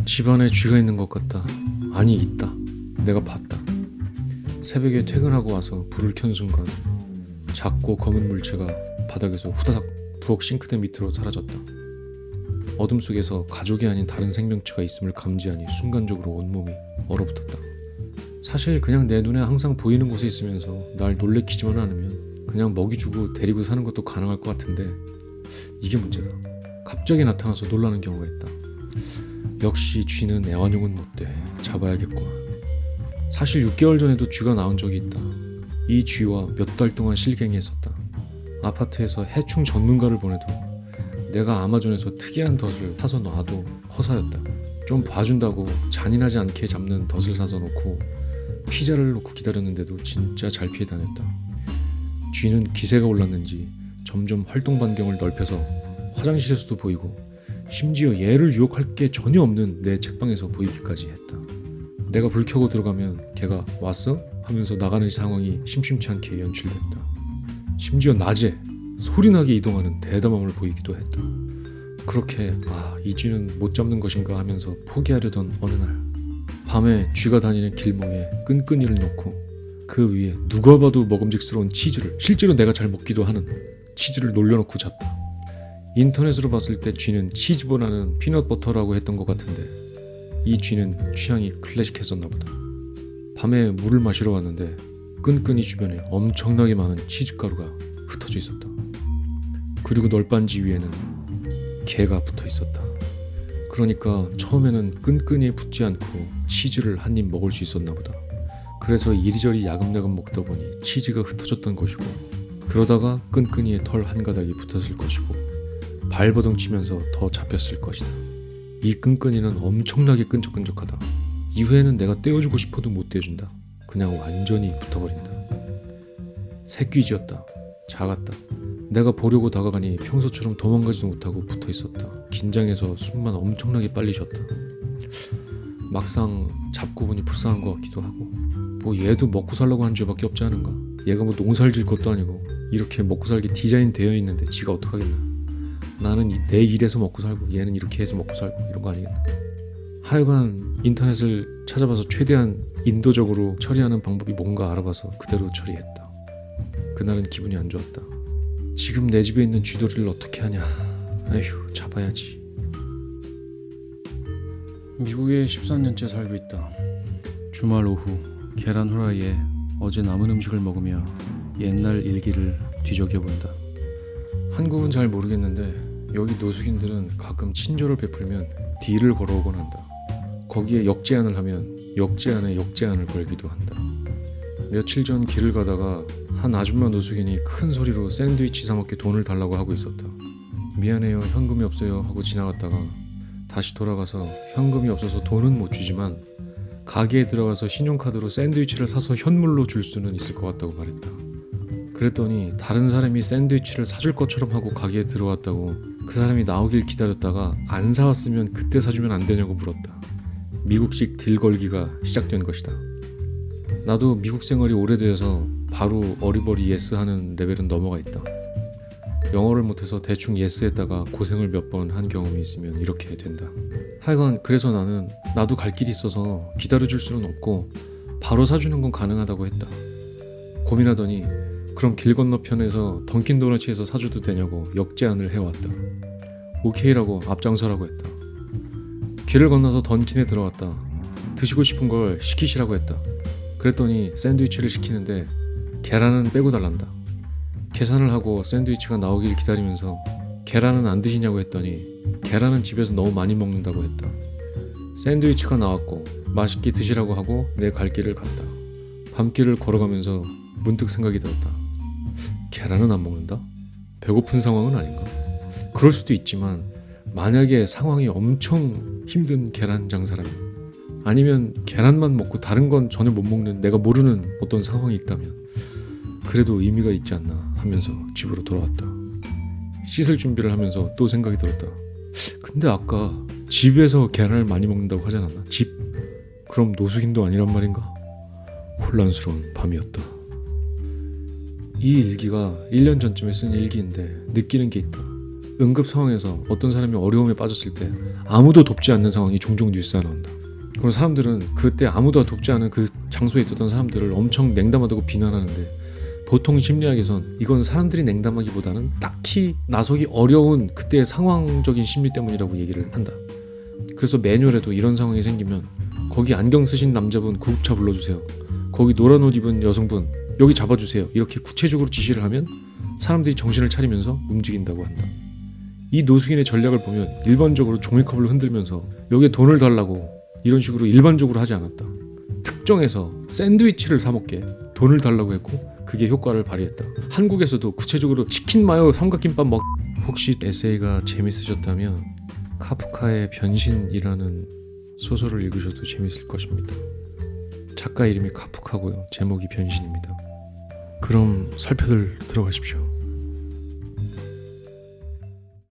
집안에 쥐가 있는 것 같다. 아니, 있다. 내가 봤다. 새벽에 퇴근하고 와서 불을 켠 순간 작고 검은 물체가 바닥에서 후다닥 부엌 싱크대 밑으로 사라졌다. 어둠 속에서 가족이 아닌 다른 생명체가 있음을 감지하니 순간적으로 온몸이 얼어붙었다. 사실 그냥 내 눈에 항상 보이는 곳에 있으면서 날 놀래키지만 않으면 그냥 먹이 주고 데리고 사는 것도 가능할 것 같은데 이게 문제다. 갑자기 나타나서 놀라는 경우가 있다. 역시 쥐는 애완용은 못돼. 잡아야겠구나. 사실 6개월 전에도 쥐가 나온 적이 있다. 이 쥐와 몇 달 동안 실갱이했었다. 아파트에서 해충 전문가를 보내도 내가 아마존에서 특이한 덫을 사서 놔도 허사였다. 좀 봐준다고 잔인하지 않게 잡는 덫을 사서 놓고 피자를 놓고 기다렸는데도 진짜 잘 피해 다녔다. 쥐는 기세가 올랐는지 점점 활동 반경을 넓혀서 화장실에서도 보이고 심지어 얘를 유혹할 게 전혀 없는 내 책방에서 보이기까지 했다. 내가 불 켜고 들어가면 걔가 왔어? 하면서 나가는 상황이 심심치 않게 연출됐다. 심지어 낮에 소리나게 이동하는 대담함을 보이기도 했다. 그렇게 이 쥐는 못 잡는 것인가 하면서 포기하려던 어느 날 밤에 쥐가 다니는 길목에 끈끈이를 놓고 그 위에 누가 봐도 먹음직스러운 치즈를, 실제로 내가 잘 먹기도 하는 치즈를 놀려놓고 잤다. 인터넷으로 봤을 때 쥐는 치즈보다는 피넛버터라고 했던 것 같은데 이 쥐는 취향이 클래식했었나 보다. 밤에 물을 마시러 왔는데 끈끈이 주변에 엄청나게 많은 치즈가루가 흩어져 있었다. 그리고 널빤지 위에는 개가 붙어 있었다. 그러니까 처음에는 끈끈이에 붙지 않고 치즈를 한 입 먹을 수 있었나 보다. 그래서 이리저리 야금야금 먹다 보니 치즈가 흩어졌던 것이고, 그러다가 끈끈이의 털 한 가닥이 붙었을 것이고, 발버둥 치면서 더 잡혔을 것이다. 이 끈끈이는 엄청나게 끈적끈적하다. 이후에는 내가 떼어주고 싶어도 못 떼어준다. 그냥 완전히 붙어버린다. 새끼쥐였다. 작았다. 내가 보려고 다가가니 평소처럼 도망가지도 못하고 붙어있었다. 긴장해서 숨만 엄청나게 빨리 쉬었다. 막상 잡고 보니 불쌍한 것 같기도 하고, 뭐 얘도 먹고 살라고 한 죄밖에 없지 않은가. 얘가 뭐 농사를 질 것도 아니고 이렇게 먹고 살게 디자인 되어 있는데 지가 어떡하겠나. 나는 내 일에서 먹고 살고 얘는 이렇게 해서 먹고 살고 이런 거 아니겠나. 하여간 인터넷을 찾아봐서 최대한 인도적으로 처리하는 방법이 뭔가 알아봐서 그대로 처리했다. 그날은 기분이 안 좋았다. 지금 내 집에 있는 쥐돌이를 어떻게 하냐. 에휴, 잡아야지. 미국에 13년째 살고 있다. 주말 오후 계란 후라이에 어제 남은 음식을 먹으며 옛날 일기를 뒤적여본다. 한국은 잘 모르겠는데 여기 노숙인들은 가끔 친절을 베풀면 딜을 걸어오곤 한다. 거기에 역제안을 하면 역제안에 역제안을 걸기도 한다. 며칠 전 길을 가다가 한 아줌마 노숙인이 큰 소리로 샌드위치 사 먹게 돈을 달라고 하고 있었다. 미안해요, 현금이 없어요 하고 지나갔다가 다시 돌아가서 현금이 없어서 돈은 못 주지만 가게에 들어가서 신용카드로 샌드위치를 사서 현물로 줄 수는 있을 것 같다고 말했다. 그랬더니 다른 사람이 샌드위치를 사줄 것처럼 하고 가게에 들어왔다고 그 사람이 나오길 기다렸다가 안 사왔으면 그때 사주면 안 되냐고 물었다. 미국식 딜 걸기가 시작된 것이다. 나도 미국 생활이 오래되어서 바로 어리버리 예스 하는 레벨은 넘어가 있다. 영어를 못해서 대충 예스 했다가 고생을 몇 번 한 경험이 있으면 이렇게 된다. 하여간 그래서 나는 나도 갈 길이 있어서 기다려줄 수는 없고 바로 사주는 건 가능하다고 했다. 고민하더니 그럼 길 건너편에서 던킨 도너츠에서 사줘도 되냐고 역제안을 해왔다. 오케이라고 앞장서라고 했다. 길을 건너서 던킨에 들어갔다. 드시고 싶은 걸 시키시라고 했다. 그랬더니 샌드위치를 시키는데 계란은 빼고 달란다. 계산을 하고 샌드위치가 나오길 기다리면서 계란은 안 드시냐고 했더니 계란은 집에서 너무 많이 먹는다고 했다. 샌드위치가 나왔고 맛있게 드시라고 하고 내 갈 길을 갔다. 밤길을 걸어가면서 문득 생각이 들었다. 계란은 안 먹는다? 배고픈 상황은 아닌가? 그럴 수도 있지만 만약에 상황이 엄청 힘든 계란 장사라면, 아니면 계란만 먹고 다른 건 전혀 못 먹는 내가 모르는 어떤 상황이 있다면 그래도 의미가 있지 않나 하면서 집으로 돌아왔다. 씻을 준비를 하면서 또 생각이 들었다. 근데 아까 집에서 계란을 많이 먹는다고 하지 않았나? 집? 그럼 노숙인도 아니란 말인가? 혼란스러운 밤이었다. 이 일기가 1년 전쯤에 쓴 일기인데 느끼는 게 있다. 응급 상황에서 어떤 사람이 어려움에 빠졌을 때 아무도 돕지 않는 상황이 종종 뉴스에 나온다. 그런 사람들은 그때 아무도 돕지 않은 그 장소에 있었던 사람들을 엄청 냉담하다고 비난하는데, 보통 심리학에선 이건 사람들이 냉담하기보다는 딱히 나서기 어려운 그때의 상황적인 심리 때문이라고 얘기를 한다. 그래서 매뉴얼에도 이런 상황이 생기면 거기 안경 쓰신 남자분 구급차 불러주세요, 거기 노란 옷 입은 여성분 여기 잡아주세요, 이렇게 구체적으로 지시를 하면 사람들이 정신을 차리면서 움직인다고 한다. 이 노숙인의 전략을 보면 일반적으로 종이컵을 흔들면서 여기에 돈을 달라고 이런 식으로 일반적으로 하지 않았다. 특정해서 샌드위치를 사 먹게 돈을 달라고 했고 그게 효과를 발휘했다. 한국에서도 구체적으로 치킨 마요 삼각김밥 먹... 혹시 에세이가 재밌으셨다면 카프카의 변신이라는 소설을 읽으셔도 재밌을 것입니다. 작가 이름이 카프카고요, 제목이 변신입니다. 그럼 살펴들 들어가십시오.